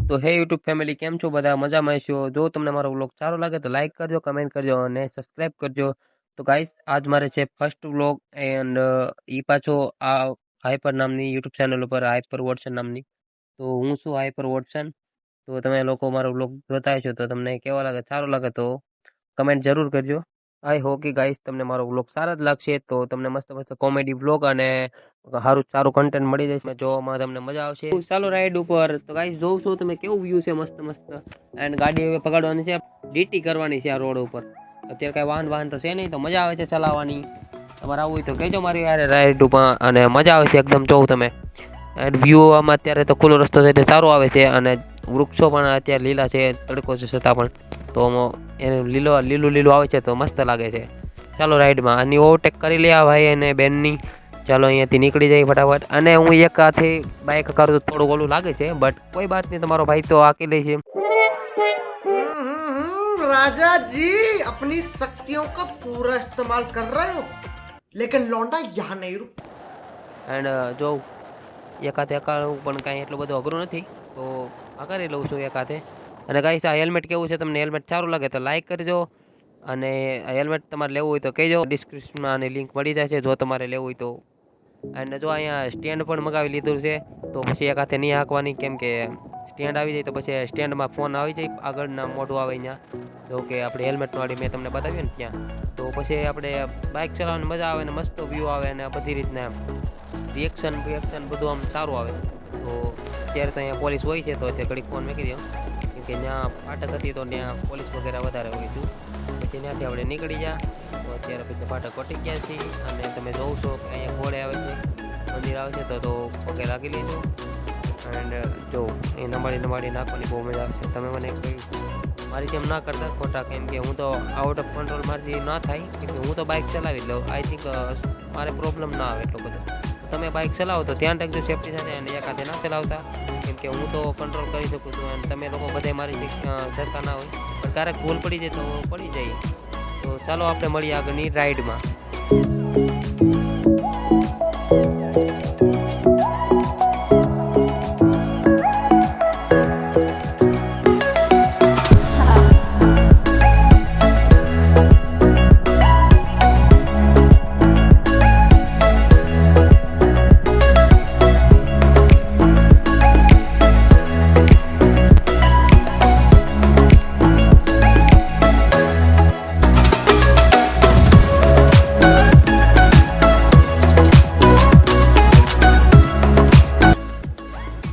તો હે YouTube family, કેમ છો બધા? મજામાં છો? જો તમને મારો વ્લોગ સારો લાગે તો લાઈક કરજો, કમેન્ટ કરજો અને સબસ્ક્રાઇબ કરજો. તો ગાઈસ, આજ મારે છે ફર્સ્ટ વ્લોગ એન્ડ ઈ પાછો આ હાઈપર નામની યુટ્યુબ ચેનલ ઉપર, હાઈપર વોટસન નામની. તો હું છું હાઈપર વોટસન. તો તમે લોકો મારો વ્લોગ જોતા છો તો તમને કેવો લાગે, સારો લાગે તો કમેન્ટ જરૂર કરજો. આઈ હોપ કે ગાઈસ તમને મારો વ્લોગ સારા જ લાગશે. તો તમને મસ્ત મસ્ત કોમેડી વ્લોગ અને સારું કન્ટેન્ટ મળી જશે, જોવામાં તમને મજા આવશે. ચાલો રાઈડ ઉપર. તો ગાઈસ જોઉં છું તમે કેવું વ્યૂ છે, મસ્ત મસ્ત. એન્ડ ગાડી હવે પકડવાની છે, ડીટી કરવાની છે આ રોડ ઉપર. અત્યારે કઈ વાહન તો છે નહીં, તો મજા આવે છે ચલાવવાની. તમારે આવવું હોય તો કહેજો મારી યાર રાઈડ ઉપર, અને મજા આવે છે એકદમ. જોઉં તમે એન્ડ વ્યૂ આમાં અત્યારે તો ખુલ્લો રસ્તો છે એટલે સારું આવે છે, અને વૃક્ષો પણ અત્યારે લીલા છે, તડકો છે છતાં પણ. તો એને લીલું આવે છે તો મસ્ત લાગે છે. ચાલો રાઈડમાં આની ઓવરટેક કરી લે આ ભાઈ અને બેનની. ચાલો અહીંયાથી નીકળી જાય ફટાફટ. અને હું એક હાથે બાઇક કરું તો થોડું ઓલું લાગે છે, બટ કોઈ બાત નહીં, તમારો ભાઈ તો આકી લે છે. राजा जी अपनी शक्तियों का पूरा इस्तेमाल कर रहे हो, लेकिन लौंडा यहाँ नहीं रुक. એન્ડ જો એક હાથે અકાળું પણ કાંઈ એટલું બધું અઘરું નથી, તો આ કરી લઉં છું એક હાથે. અને ગાઈસ, આ હેલ્મેટ કેવું છે? તમને હેલ્મેટ સારું લાગે તો લાઈક કરજો, અને હેલ્મેટ તમારે લેવું હોય તો કહેજો, ડિસ્ક્રિપ્શનમાં આની લિંક મળી જશે જો તમારે લેવું હોય તો. અને જો અહીંયા સ્ટેન્ડ પણ મગાવી લીધું છે, તો પછી એક હાથે નહીં હાંકવાની, કેમ કે સ્ટેન્ડ આવી જાય તો પછી સ્ટેન્ડમાં ફોન આવી જાય, આગળના મોઢું આવે અહીંયા. જો કે આપણે હેલ્મેટવાળી મેં તમને બતાવ્યું ને ત્યાં, તો પછી આપણે બાઇક ચલાવવાની મજા આવે ને મસ્ત વ્યૂ આવે, અને બધી રીતના રિએક્શન બધું આમ સારું આવે. તો અત્યારે તો અહીંયા પોલીસ હોય છે, તો અત્યારે ઘડીક ફોન મૂકી દો, કેમ કે ત્યાં ફાટક હતી તો ત્યાં પોલીસ વગેરે વધારે હોય છે. પછી ત્યાંથી આપણે નીકળી ગયા. તો અત્યારે પછી ફાટક વટી ગયા છીએ, અને તમે જોઉં છો કે અહીંયા ઘોડે આવે છે, મંદિર આવે છે, તો પગે લાગી લીધું. એન્ડ જો એ નમાડી નાખવાની બહુ મજા આવશે. તમે મને કોઈ મારી જેમ ના કરતા ખોટા, કેમ કે હું તો આઉટ ઓફ કંટ્રોલ મારથી ના થાય, કેમ કે હું તો બાઇક ચલાવી લઉં. આઈ થિંક મારે પ્રોબ્લેમ ના આવે એટલો બધો. તમે બાઇક ચલાવો તો ધ્યાન રાખજો સેફટી સાથે, અને એક હાથે ના ચલાવતા, કેમ કે હું તો કંટ્રોલ કરી શકું છું, અને તમે લોકો બધા મારી સરખા ના હોય, પણ ક્યારેક ભૂલ પડી જાય તો પડી જાય. તો ચાલો આપણે મળીએ આગળની રાઈડમાં.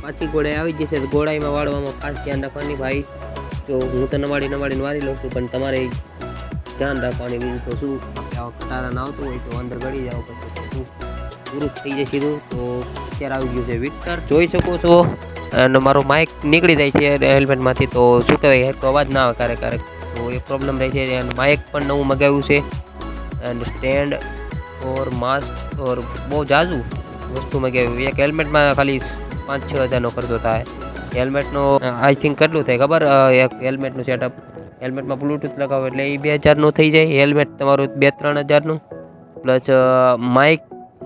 પાછી ગોળાઈ આવી જશે, તો ગોળાઈમાં વાળવામાં ખાસ ધ્યાન રાખવાની ભાઈ. જો હું તો નવાડીને વાળી લઉં છું, પણ તમારે ધ્યાન રાખવાની. બીજું તો શું, કટારા ના આવતું હોય તો અંદર ગળી જાવ, પછી શું પૂરું થઈ જાય સીધું. તો અત્યારે આવી ગયું છે વિક્ટર, જોઈ શકો છો. અને મારો માઇક નીકળી જાય છે હેલ્મેટમાંથી, તો શું કહેવાય, તો અવાજ ના આવે ક્યારેક, તો એ પ્રોબ્લેમ રહે છે. અને માઇક પણ નવું મગાવ્યું છે, એન્ડ સ્ટેન્ડ ઓર માસ્ક ઓર બહુ જાજુ વસ્તુ મગાવ્યું. એક હેલ્મેટમાં ખાલી 5-6 હજારનો ખર્ચો થાય. હેલ્મેટનો આઈ થિંક કેટલું થાય ખબર? એક હેલ્મેટનું સેટઅપ, હેલ્મેટમાં બ્લૂટૂથ લગાવો એટલે એ 2000નું થઈ જાય. હેલ્મેટ તમારું 2-3 હજારનું, પ્લસ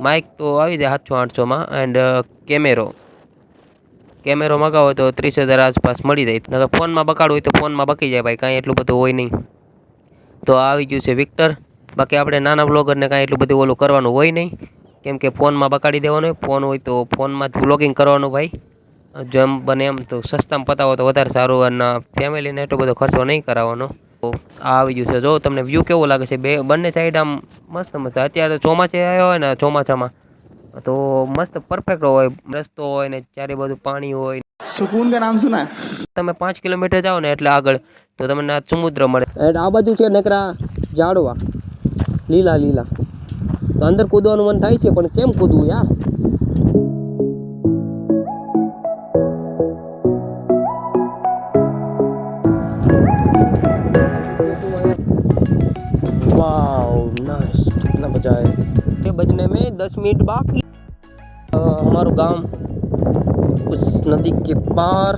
માઇક તો આવી જાય 700-800માં. એન્ડ કેમેરો મગાવો તો 30,000 આસપાસ મળી જાય. ફોનમાં બકાડવું હોય તો ફોનમાં બકી જાય ભાઈ, કાંઈ એટલું બધું હોય નહીં. તો આવી ગયું છે વિક્ટર. બાકી આપણે નાના બ્લોગરને કાંઈ એટલું બધું ઓલું કરવાનું હોય નહીં, કેમ કે ફોનમાં બકાડી દેવાનું હોય. ફોન હોય તો ફોનમાં જ વ્લોગિંગ કરવાનું ભાઈ. જેમ બને એમ તો સસ્તામાં પતાવો તો વધારે સારું, અને ફેમિલીને એટલો બધો ખર્ચો નહીં કરાવવાનો. તો આ આવી ગયું છે. જો તમને વ્યૂ કેવો લાગે છે? બંને સાઈડ આમ મસ્ત મસ્ત. અત્યારે ચોમાસે આવ્યો હોય ને, ચોમાસામાં તો મસ્ત પરફેક્ટ હોય, રસ્તો હોય ને ચારે બધું પાણી હોય. सुकून का नाम सुना है? તમે 5 કિલોમીટર જાઓ ને એટલે આગળ તો તમને આ સમુદ્ર મળે. આ બાજુ છે નકરા ઝાડવા લીલા. તો અંદર કૂદવાનું મન થાય છે, પણ કેમ કૂદવું યાર? वाओ नाइस, कितना बचा है ये बजने में? 10 मिनट बाकी। हमारा गांव उस नदी के पार।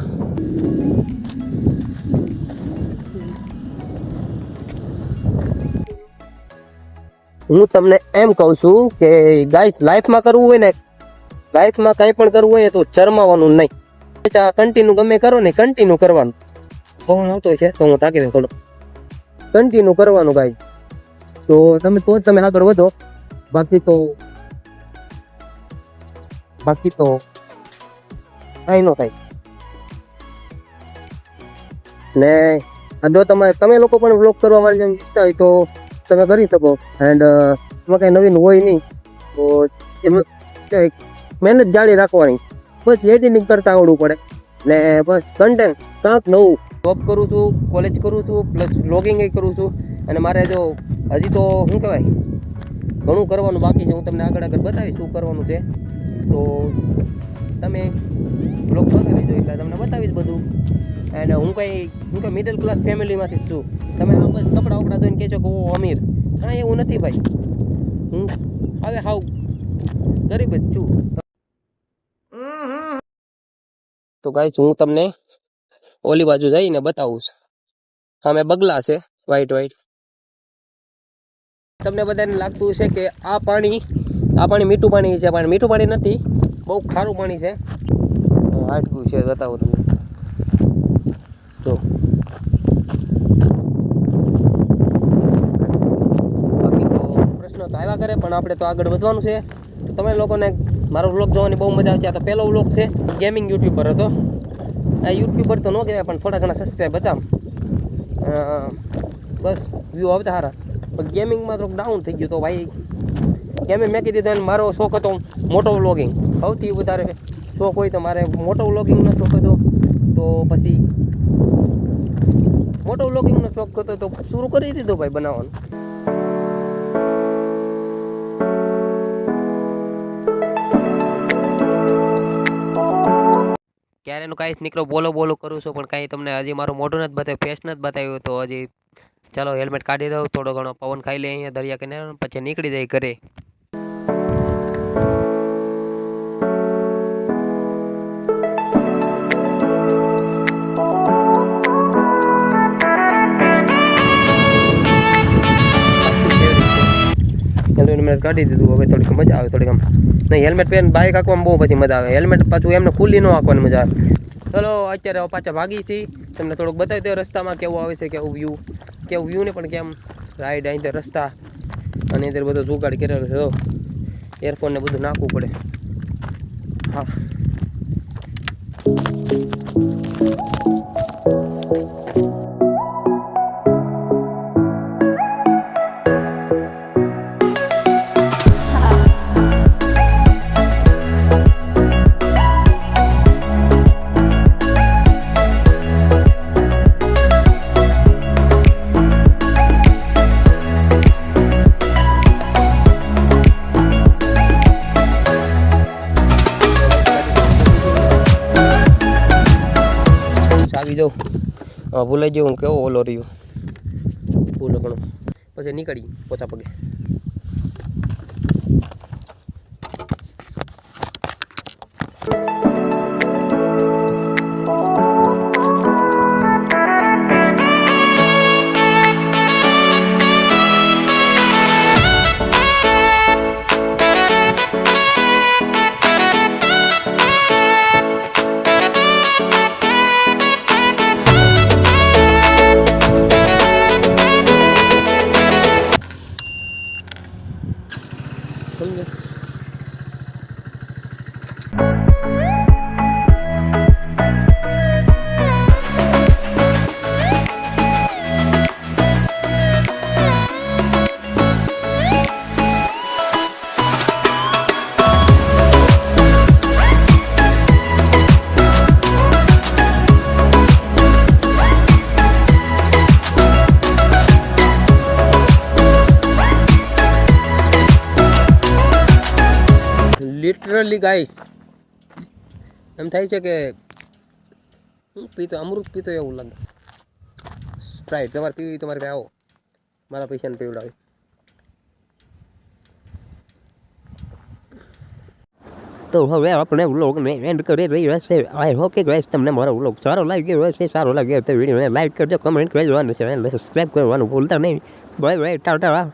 હું તમને એમ કહું છું કે ગાઈસ, લાઈફમાં કરવું હોય ને, લાઈફમાં કંઈ પણ કરવું હોય તો શરમાવાનું નહીં. ગાઈસ આ કન્ટિન્યુ ગમે કરો ને કન્ટિન્યુ કરવાનું. ફોન આવતો છે તો હું તાકી દઉં થોડો. કન્ટિન્યુ કરવાનું ગાઈસ, તો તમે આગળ વધો. બાકી તો કઈ ન થાય. ને જો તમે લોકો પણ વ્લોગ કરવા માટે જેમ ઈચ્છતા હોય તો તમે કરી શકો. એન્ડ એમાં કઈ નવીન હોય નહીં તો એમાં મહેનત જાળી રાખવાની. બસ એડિટિંગ કરતા આવડવું પડે ને બસ કન્ટેન્ટ કાંક નવું. જોબ કરું છું, કોલેજ કરું છું, પ્લસ વ્લોગિંગ કરું છું. અને મારે જો હજી તો શું કહેવાય ઘણું કરવાનું બાકી છે. હું તમને આગળ બતાવીશ શું કરવાનું છે. તો તમે વ્લોગ જોતા રહેજો એટલે તમને બતાવીશ બધું. અને હું કઈ મિડલ ક્લાસ ફેમિલીમાંથી છું. તમે આ બસ કપડાં વપડા જોઈને કહેશો કે ઓ અમીર. હા એવું નથી ભાઈ, હું હવે હાવ ગરીબ જ છું. તો ગાઈસ હું તમને ઓલી બાજુ જઈને બતાવું છું. હા મેં બગલા છે વ્હાઈટ. તમને બધાને લાગતું છે કે આ પાણી મીઠું પાણી છે, પણ મીઠું પાણી નથી, બહુ ખારું પાણી છે. હાટકું છે બતાવો તમને. તો બાકી તો પ્રશ્નો તો આવ્યા કરે, પણ આપણે તો આગળ વધવાનું છે. તો તમે લોકોને મારો વ્લોગ જોવાની બહુ મજા આવશે. આ તો પહેલો વ્લોગ છે, ગેમિંગ યુટ્યુબર હતો. આ યુટ્યુબર તો ન કહેવાય, પણ થોડા ઘણા સબસ્ક્રાઈબ હતા. બસ વ્યૂ આવતા સારા. પણ ગેમિંગમાં થોડુંક ડાઉન થઈ ગયું. તો ભાઈ ગેમિંગ મેં કીધું અને મારો શોખ હતો મોટો વ્લોગિંગ. સૌથી વધારે શોખ હોય તો મારે મોટો વ્લોગિંગનો શોખ હતો. તો પછી મોટો વ્લોગિંગનો શોખ હતો તો શરૂ કરી દીધો ભાઈ બનાવવાનું. ક્યારેનું કાંઈ નીકળો બોલો કરું છું, પણ કાંઈ તમને હજી મારું મોઢું નથી બતાવ્યું, ફેસ નથી બતાવ્યું. તો હજી ચાલો હેલ્મેટ કાઢી દઉં, થોડો ઘણો પવન ખાઈ લે અહીંયા દરિયા કિનારે, પછી નીકળી જાય ઘરે. હેલ્મેટ કાઢી દીધું, હવે થોડીક મજા આવે. થોડીક આમ નહીં હેલ્મેટ પહેરીને બાઇક હાંકવામાં બહુ પછી મજા આવે. હેલ્મેટ પાછું એમને ખુલ્લી ન હાંકવાની મજા આવે. ચલો અત્યારે પાછા ભાગી છીએ. તમને થોડુંક બતાવી દો રસ્તામાં કેવું આવે છે, કેવું વ્યૂ ને પણ કેમ રાઈડ અહીં રસ્તા અને અંદર બધો જુગાડ કરેલો છે. એરફોન ને બધું નાખવું પડે. હા આવી જાઉં. ભૂલાઈ ગયું હું કેવો ઓલો રહ્યો ભૂલો ઘણો. પછી નીકળી પોતા પગે. લિટરલી ગાઈસ એમ થાય છે કે હું પીતો અમૃત પીતો એવું લાગે. સ્પ્રાઇટ તમારે પીવી તમારે આવો, મારા પૈસાને પીવડાવી. તો હવે આપણે વ્લોગને એન્ડ કરી રહ્યા છે. આઈ હોપ કે ગાઈસ તમને મારો વ્લોગ સારો લાગ્યો હશે. સારો લાગ્યો તો વિડીયોને લાઈક કરજો, કમેન્ટ કરવાનું છે અને સબસ્ક્રાઈબ કરવાનું ભૂલતા નહીં. Bye bye, Tata.